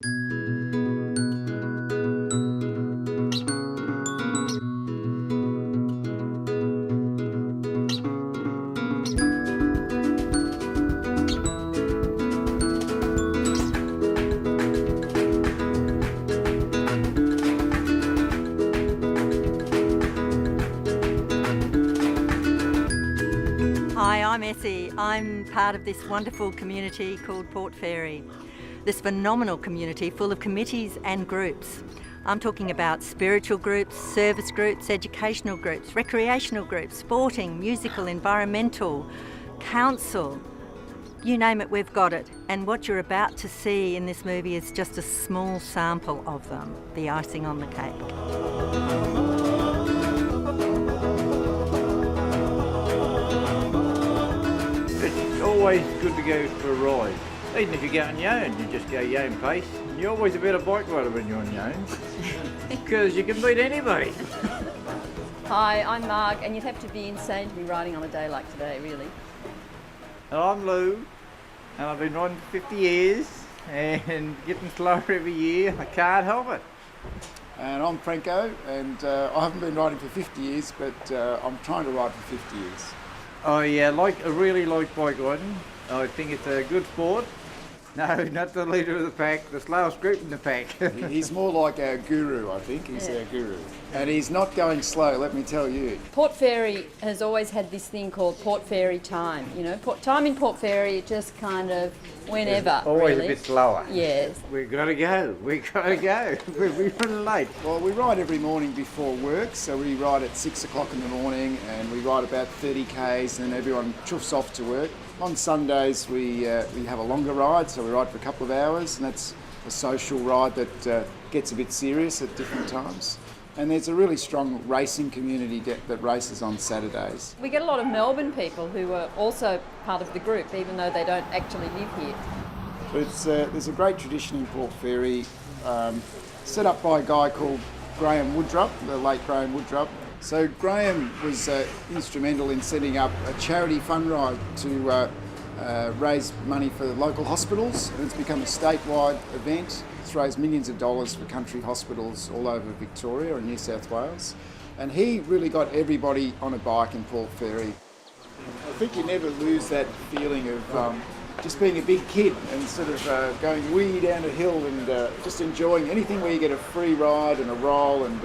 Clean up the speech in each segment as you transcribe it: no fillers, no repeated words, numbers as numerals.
Hi, I'm Essie. I'm part of this wonderful community called Port Fairy. This phenomenal community full of committees and groups. I'm talking about spiritual groups, service groups, educational groups, recreational groups, sporting, musical, environmental, council. You name it, we've got it. And what you're about to see in this movie is just a small sample of them, the icing on the cake. It's always good to go for a ride. Even if you go on your own, you just go your own pace. You're always a better bike rider when you're on your own, because you can beat anybody. Hi, I'm Marg, and you'd have to be insane to be riding on a day like today, really. And I'm Lou, and I've been riding for 50 years, and getting slower every year. I can't help it. And I'm Franco, and I haven't been riding for 50 years, but I'm trying to ride for 50 years. Oh yeah, I really like bike riding. I think it's a good sport. No, not the leader of the pack, the slowest group in the pack. He's more like our guru, I think. He's our guru. And he's not going slow, let me tell you. Port Fairy has always had this thing called Port Fairy time. You know, time in Port Fairy, just kind of whenever, Always really. a bit slower. Yes. We've got to go. We're running late. Well, we ride every morning before work, so we ride at 6 o'clock in the morning, and we ride about 30 k's, and everyone chuffs off to work. On Sundays, we have a longer ride, so we ride for a couple of hours, and that's a social ride that gets a bit serious at different times. And there's a really strong racing community that races on Saturdays. We get a lot of Melbourne people who are also part of the group, even though they don't actually live here. But there's a great tradition in Port Fairy, set up by a guy called Graham Woodrup, the late Graham Woodrup. So Graham was instrumental in setting up a charity fund ride to raise money for local hospitals. And it's become a statewide event. It's raised millions of dollars for country hospitals all over Victoria and New South Wales. And he really got everybody on a bike in Port Fairy. I think you never lose that feeling of just being a big kid and sort of going wee down a hill and just enjoying anything where you get a free ride and a roll, and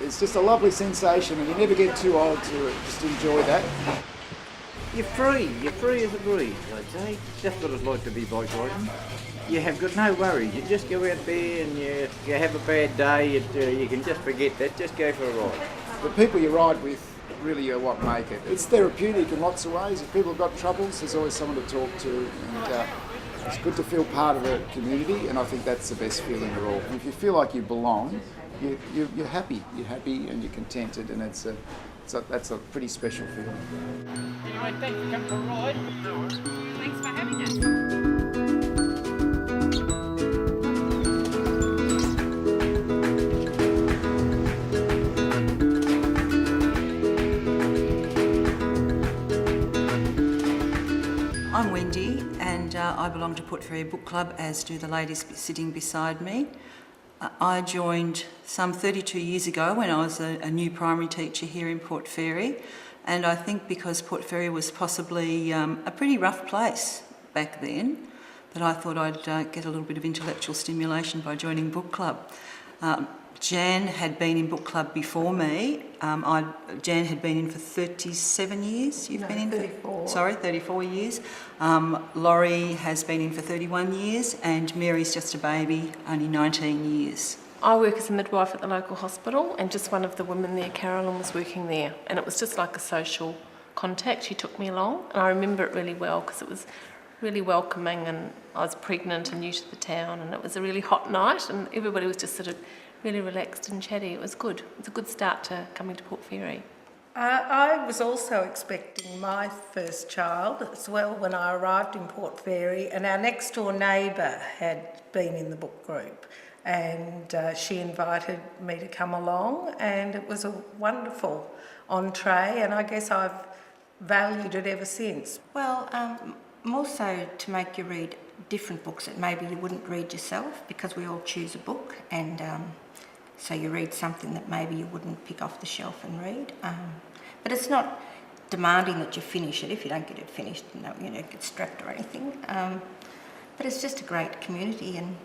it's just a lovely sensation, and you never get too old to just enjoy that. You're free as a breeze, I'd say. That's what it's like to be bike riding. You have got no worries. You just go out there and you have a bad day, you can just forget that, just go for a ride. The people you ride with really are what make it. It's therapeutic in lots of ways. If people have got troubles, there's always someone to talk to, and it's good to feel part of a community, and I think that's the best feeling of all. If you feel like you belong, you're happy. You're happy and you're contented, and that's a pretty special feeling. Right, thanks for coming for a ride. Thanks for having us. I'm Wendy, and I belong to Port Fairy Book Club, as do the ladies sitting beside me. I joined some 32 years ago when I was a new primary teacher here in Port Fairy, and I think because Port Fairy was possibly a pretty rough place back then, that I thought I'd get a little bit of intellectual stimulation by joining book club. Jan had been in book club before me. Jan had been in for 37 years. You've been in 34. 34 years. Laurie has been in for 31 years, and Mary's just a baby, only 19 years. I work as a midwife at the local hospital, and just one of the women there, Carolyn, was working there, and it was just like a social contact. She took me along, and I remember it really well because it was really welcoming, and I was pregnant and new to the town, and it was a really hot night, and everybody was just sort of really relaxed and chatty. It was good. It was a good start to coming to Port Fairy. I was also expecting my first child as well when I arrived in Port Fairy, and our next door neighbour had been in the book group, and she invited me to come along, and it was a wonderful entree, and I guess I've valued it ever since. Well, More so to make you read different books that maybe you wouldn't read yourself, because we all choose a book, and so you read something that maybe you wouldn't pick off the shelf and read. But it's not demanding that you finish it. If you don't get it finished, you don't get strapped or anything. But it's just a great community, and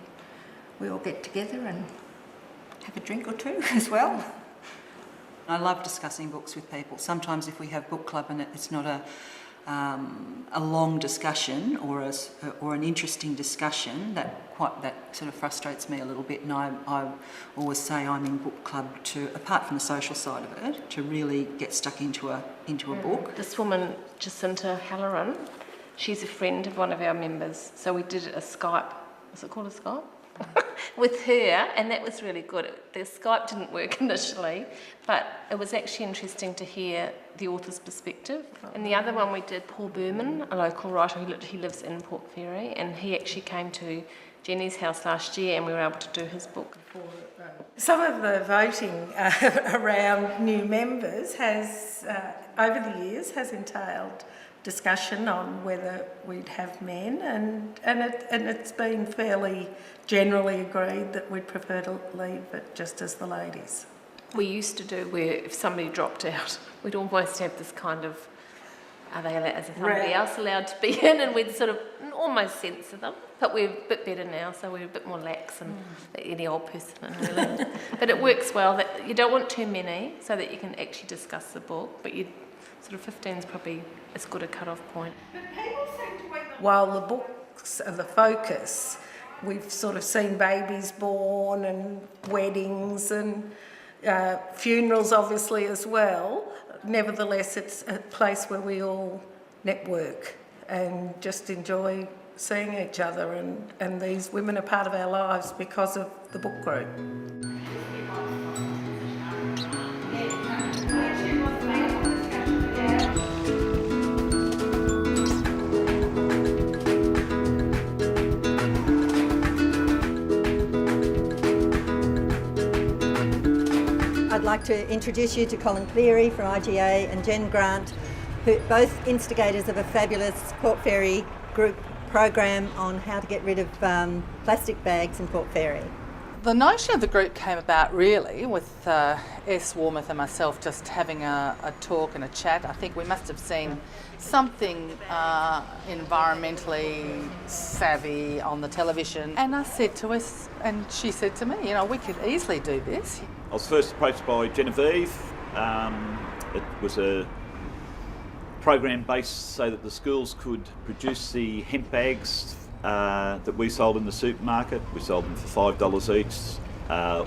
we all get together and have a drink or two as well. I love discussing books with people. Sometimes if we have book club and it's not a long discussion or an interesting discussion, that sort of frustrates me a little bit. And I always say I'm in book club to, apart from the social side of it, to really get stuck into a book. This woman, Jacinta Halloran, she's a friend of one of our members, so we did a Skype. Was it called a Skype? With her, and that was really good. The Skype didn't work initially, but it was actually interesting to hear the author's perspective. And the other one we did, Paul Berman, a local writer, he lives in Port Fairy, and he actually came to Jenny's house last year, and we were able to do his book. Some of the voting around new members has, over the years, has entailed discussion on whether we'd have men, and it's been fairly generally agreed that we'd prefer to leave it just as the ladies. We used to do where if somebody dropped out, we'd almost have this kind of, is somebody else allowed to be in? And we'd sort of almost censor them. But we're a bit better now, so we're a bit more lax and any old person in really. But it works well. That you don't want too many so that you can actually discuss the book, but you sort of 15 is probably as good a cut-off point. While the books are the focus, we've sort of seen babies born and weddings and funerals obviously as well. Nevertheless, it's a place where we all network and just enjoy seeing each other, and these women are part of our lives because of the book group. I'd like to introduce you to Colin Cleary from IGA and Jen Grant, who both instigators of a fabulous Port Fairy group program on how to get rid of plastic bags in Port Fairy. The notion of the group came about really with S. Warmouth and myself just having a talk and a chat. I think we must have seen something environmentally savvy on the television, and I said to us, and she said to me, we could easily do this. I was first approached by Genevieve. It was a program based so that the schools could produce the hemp bags that we sold in the supermarket. We sold them for $5 each.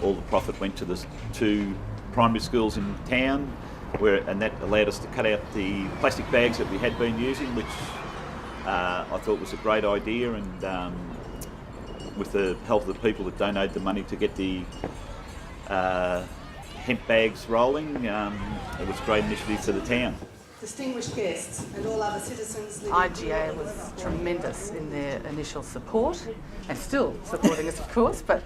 All the profit went to the 2 primary schools in town, and that allowed us to cut out the plastic bags that we had been using, which I thought was a great idea, and with the help of the people that donated the money to get the hemp bags rolling, it was a great initiative for the town. Distinguished guests and all other citizens. IGA was tremendous in their initial support, and still supporting us of course, but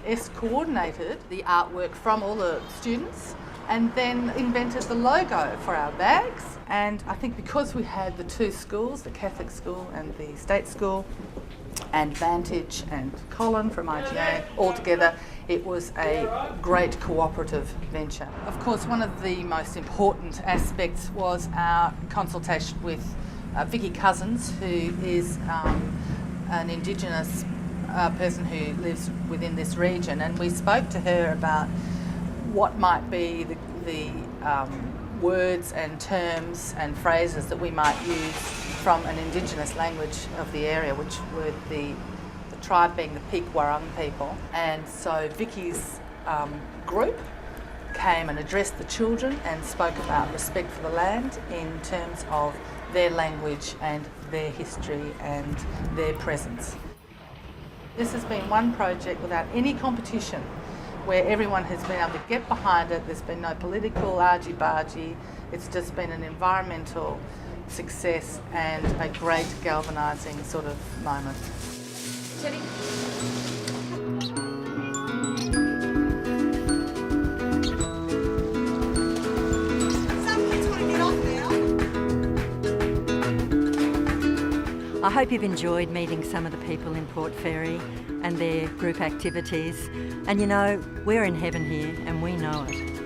S coordinated the artwork from all the students and then invented the logo for our bags. And I think because we had the 2 schools, the Catholic school and the state school, and Vantage and Colin from IGA all together, it was a great cooperative venture. Of course, one of the most important aspects was our consultation with Vicky Cousins, who is an Indigenous person who lives within this region, and we spoke to her about what might be the words and terms and phrases that we might use from an Indigenous language of the area, which were the tribe being the Peak-Warrung people. And so Vicky's group came and addressed the children and spoke about respect for the land in terms of their language and their history and their presence. This has been one project without any competition, where everyone has been able to get behind it. There's been no political argy-bargy. It's just been an environmental success and a great galvanising sort of moment. Jenny. I hope you've enjoyed meeting some of the people in Port Fairy and their group activities. And you know, we're in heaven here and we know it.